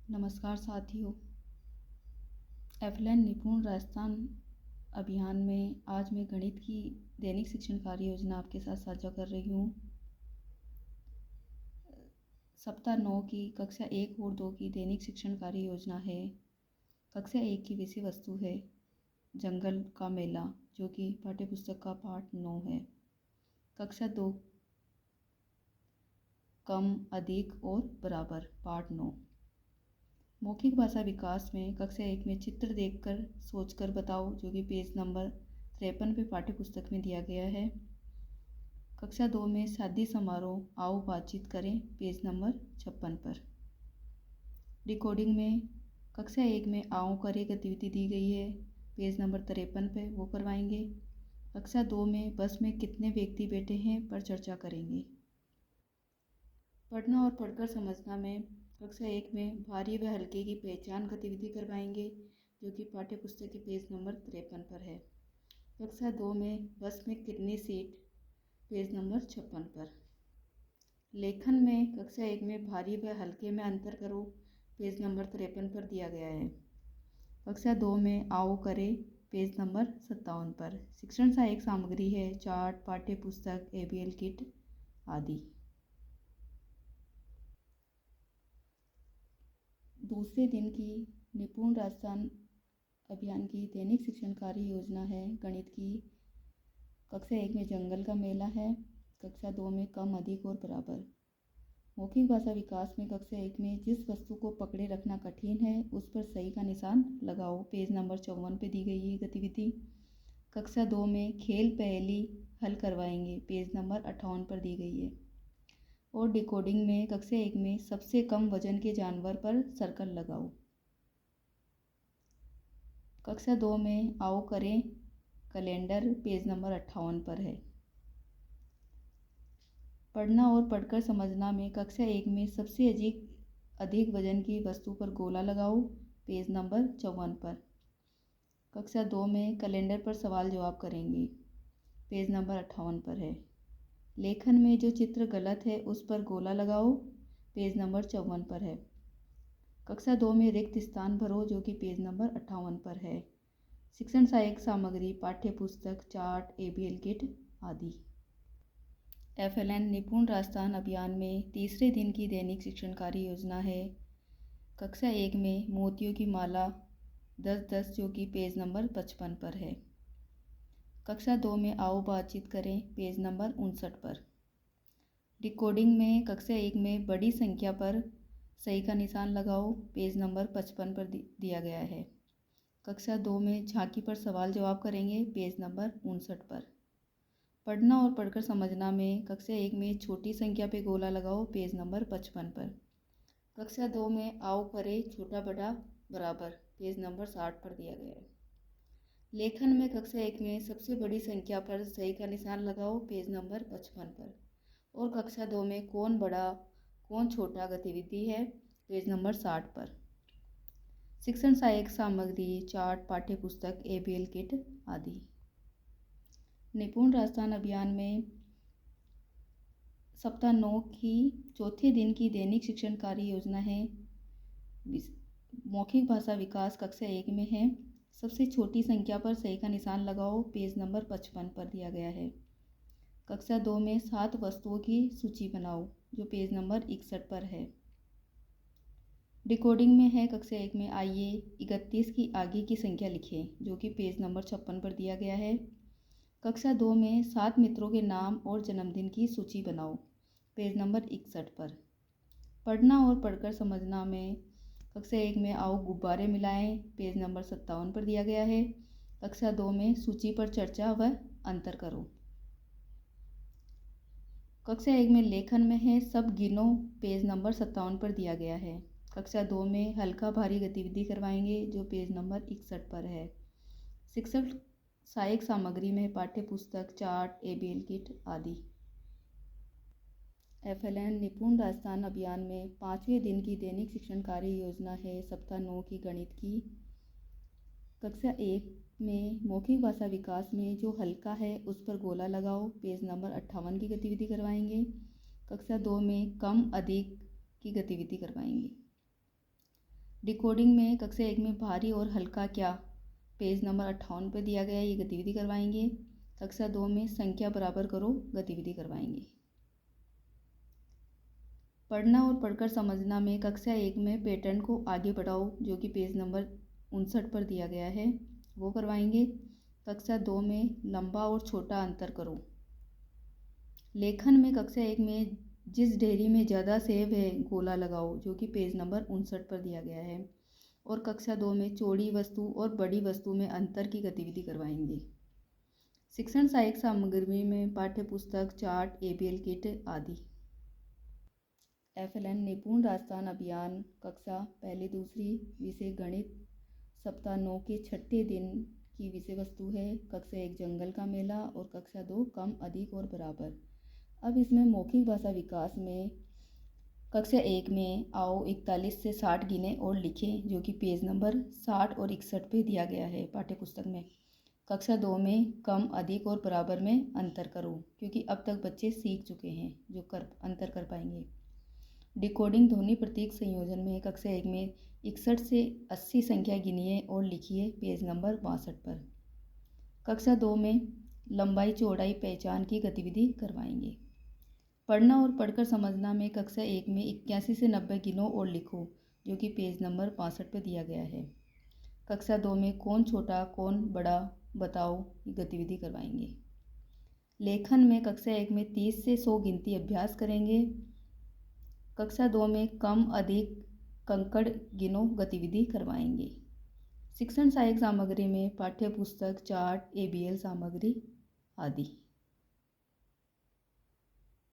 नमस्कार साथियों। एफएलएन निपुण राजस्थान अभियान में आज मैं गणित की दैनिक शिक्षण कार्य योजना आपके साथ साझा कर रही हूँ। सप्ताह 9 की कक्षा 1 और 2 की दैनिक शिक्षण कार्य योजना है। कक्षा 1 की विषय वस्तु है जंगल का मेला, जो कि पाठ्यपुस्तक का पाठ 9 है। कक्षा 2 कम, अधिक और बराबर, पाठ 9। मौखिक भाषा विकास में कक्षा 1 में चित्र देखकर सोचकर बताओ, जो कि पेज नंबर 53 पे पाठ्यपुस्तक में दिया गया है। कक्षा 2 में शादी समारोह, आओ बातचीत करें, पेज नंबर 56 पर। डिकोडिंग में कक्षा 1 में आओ करें गतिविधि दी गई है, पेज नंबर 53 पे वो करवाएंगे। कक्षा 2 में बस में कितने व्यक्ति बैठे हैं पर चर्चा करेंगे। पढ़ना और पढ़कर समझना में कक्षा 1 में भारी व हल्के की पहचान गतिविधि करवाएंगे, जो कि पाठ्यपुस्तक के पेज नंबर 53 पर है। कक्षा 2 में बस में कितनी सीट, पेज नंबर 56 पर। लेखन में कक्षा 1 में भारी व हल्के में अंतर करो, पेज नंबर 53 पर दिया गया है। कक्षा 2 में आओ करें, पेज नंबर 57 पर। शिक्षण सहायक सामग्री है चार्ट, पाठ्यपुस्तक, एबीएल किट आदि। दूसरे दिन की निपुण राजस्थान अभियान की दैनिक शिक्षण कार्य योजना है गणित की। कक्षा 1 में जंगल का मेला है। कक्षा 2 में कम, अधिक और बराबर। मौखिक भाषा विकास में कक्षा 1 में जिस वस्तु को पकड़े रखना कठिन है उस पर सही का निशान लगाओ, पेज नंबर 54 पे दी गई है गतिविधि। कक्षा 2 में खेल पहेली हल करवाएंगे, पेज नंबर 58 पर दी गई है। और डिकोडिंग में कक्षा 1 में सबसे कम वजन के जानवर पर सर्कल लगाओ। कक्षा 2 में आओ करें कैलेंडर, पेज नंबर 58 पर है। पढ़ना और पढ़कर समझना में कक्षा 1 में सबसे अधिक वजन की वस्तु पर गोला लगाओ, पेज नंबर 54 पर। कक्षा 2 में कैलेंडर पर सवाल जवाब करेंगे, पेज नंबर 58 पर है। लेखन में जो चित्र गलत है उस पर गोला लगाओ, पेज नंबर 54 पर है। कक्षा 2 में रिक्त स्थान भरो, जो कि पेज नंबर 58 पर है। शिक्षण सहायक सामग्री पाठ्यपुस्तक, चार्ट, एबीएल किट आदि। एफएलएन निपुण राजस्थान अभियान में तीसरे दिन की दैनिक शिक्षण कार्य योजना है। कक्षा 1 में मोतियों की माला 10-10, जो कि पेज नंबर 55 पर है। कक्षा 2 में आओ बातचीत करें, पेज नंबर 59 पर। डिकोडिंग में कक्षा 1 में बड़ी संख्या पर सही का निशान लगाओ, पेज नंबर 55 पर दिया गया है। कक्षा 2 में झांकी पर सवाल जवाब करेंगे, पेज नंबर 59 पर। पढ़ना और पढ़कर समझना में कक्षा 1 में छोटी संख्या पे गोला लगाओ, पेज नंबर 55 पर। कक्षा 2 में आओ करें छोटा बड़ा बराबर, पेज नंबर 60 पर दिया गया है। लेखन में कक्षा 1 में सबसे बड़ी संख्या पर सही का निशान लगाओ, पेज नंबर 55 पर। और कक्षा 2 में कौन बड़ा कौन छोटा गतिविधि है, पेज नंबर 60 पर। शिक्षण सहायक सामग्री चार्ट, पाठ्यपुस्तक, एबीएल किट आदि। निपुण राजस्थान अभियान में सप्ताह 9 की चौथे दिन की दैनिक शिक्षण कार्य योजना है। मौखिक भाषा विकास कक्षा 1 में है। सबसे छोटी संख्या पर सही का निशान लगाओ, पेज नंबर 55 पर दिया गया है। कक्षा 2 में 7 वस्तुओं की सूची बनाओ, जो पेज नंबर 61 पर है। डिकोडिंग में है कक्षा 1 में आइए 31 की आगे की संख्या लिखें, जो कि पेज नंबर 56 पर दिया गया है। कक्षा 2 में 7 मित्रों के नाम और जन्मदिन की सूची बनाओ, पेज नंबर 61 पर। पढ़ना और पढ़कर समझना में कक्षा 1 में आओ गुब्बारे मिलाएं, पेज नंबर 57 पर दिया गया है। कक्षा 2 में सूची पर चर्चा व अंतर करो। कक्षा 1 में लेखन में है सब गिनो, पेज नंबर 57 पर दिया गया है। कक्षा 2 में हल्का भारी गतिविधि करवाएंगे, जो पेज नंबर 61 पर है। शिक्षक सहायक सामग्री में पाठ्यपुस्तक, चार्ट, एबीएल किट आदि। एफएलएन निपुण राजस्थान अभियान में 5वें दिन की दैनिक शिक्षण कार्य योजना है सप्ताह 9 की गणित की। कक्षा 1 में मौखिक भाषा विकास में जो हल्का है उस पर गोला लगाओ, पेज नंबर 58 की गतिविधि करवाएंगे। कक्षा 2 में कम, अधिक की गतिविधि करवाएंगे। डिकोडिंग में कक्षा 1 में भारी और हल्का क्या, पेज नंबर 58 पर दिया गया है, ये गतिविधि करवाएंगे। कक्षा 2 में संख्या बराबर करो, गतिविधि करवाएंगे। पढ़ना और पढ़कर समझना में कक्षा 1 में पैटर्न को आगे बढ़ाओ, जो कि पेज नंबर 59 पर दिया गया है, वो करवाएंगे। कक्षा 2 में लंबा और छोटा अंतर करो। लेखन में कक्षा 1 में जिस ढेरी में ज़्यादा सेब है गोला लगाओ, जो कि पेज नंबर 59 पर दिया गया है। और कक्षा 2 में चौड़ी वस्तु और बड़ी वस्तु में अंतर की गतिविधि करवाएंगे। शिक्षण सहायक सामग्री में पाठ्य पुस्तक, चार्ट, ABL किट आदि। FLN निपुण राजस्थान अभियान कक्षा पहली दूसरी, विषय गणित, सप्ताह 9 के 6ठे दिन की विषय वस्तु है। कक्षा 1 जंगल का मेला और कक्षा 2 कम, अधिक और बराबर। अब इसमें मौखिक भाषा विकास में कक्षा 1 में आओ 41 से 60 गिने और लिखें, जो कि पेज नंबर 60 और 61 पे दिया गया है पाठ्य पुस्तक में। कक्षा 2 में कम, अधिक और बराबर में अंतर करो, क्योंकि अब तक बच्चे सीख चुके हैं जो अंतर कर पाएंगे। डिकोडिंग ध्वनि प्रतीक संयोजन में कक्षा 1 में 61 से 80 संख्या गिनिए और लिखिए, पेज नंबर 62 पर। कक्षा 2 में लंबाई चौड़ाई पहचान की गतिविधि करवाएंगे। पढ़ना और पढ़कर समझना में कक्षा 1 में 81 से 90 गिनो और लिखो, जो कि पेज नंबर 65 पर दिया गया है। कक्षा 2 में कौन छोटा कौन बड़ा बताओ, ये गतिविधि करवाएंगे। लेखन में कक्षा 1 में 30 से 100 गिनती अभ्यास करेंगे। कक्षा 2 में कम, अधिक, कंकड़ गिनो गतिविधि करवाएंगे। शिक्षण सहायक सामग्री में पाठ्य पुस्तक, चार्ट, ABL सामग्री आदि।